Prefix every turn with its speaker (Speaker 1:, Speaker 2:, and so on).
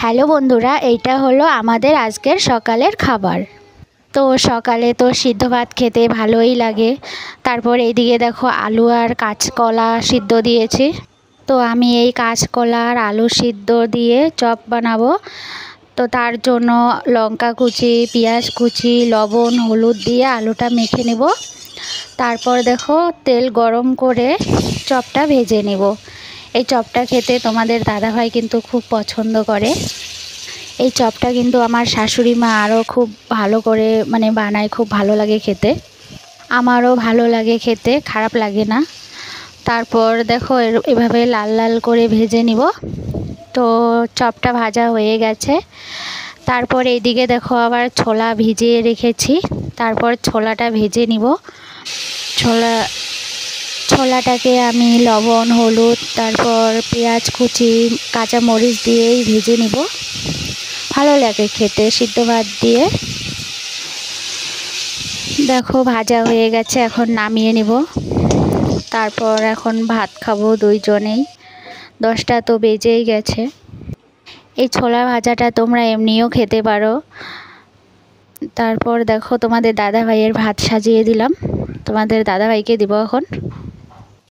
Speaker 1: Hello বন্ধুরা, এইটা হলো আমাদের আজকের সকালের খাবার। তো সকালে তো সিদ্ধ ভাত খেতে ভালোই লাগে। তারপর এইদিকে দেখো আলু আর কাঁচকলা সিদ্ধ দিয়েছি। তো আমি এই কাঁচকলা আর আলু সিদ্ধ দিয়ে চপ বানাবো। তো তার জন্য লঙ্কা কুচি, পেঁয়াজ কুচি, লবণ, হলুদ দিয়ে আলুটা মেখে নেব। তারপর দেখো তেল গরম করে চপটা ভেজে নেব। এই চপটা খেতে তোমাদের দাদাভাই কিন্তু খুব পছন্দ করে। এই চপটা কিন্তু আমার শাশুড়ি মা আরও খুব ভালো করে বানায়, খুব ভালো লাগে খেতে। আমারও ভালো লাগে খেতে, খারাপ লাগে না। তারপর দেখো এভাবে লাল লাল করে ভেজে নিব। তো চপটা ভাজা হয়ে গেছে। তারপর এইদিকে দেখো আবার ছোলা ভিজিয়ে রেখেছি। তারপর ছোলাটা ভেজে নিব। ছোলাটাকে আমি লবণ, হলুদ, তারপর পেঁয়াজ কুচি, কাঁচা মরিচ দিয়েই ভেজে নিব। ভালো লাগে খেতে সিদ্ধ ভাত দিয়ে। দেখো ভাজা হয়ে গেছে, এখন নামিয়ে নিব। তারপর এখন ভাত খাবো দুইজনেই। 10টা তো বেজেই গেছে। এই ছোলা ভাজাটা তোমরা এমনিও খেতে পারো। তারপর দেখো তোমাদের দাদাভাইয়ের ভাত সাজিয়ে দিলাম। তোমাদের দাদাভাইকে দিব এখন।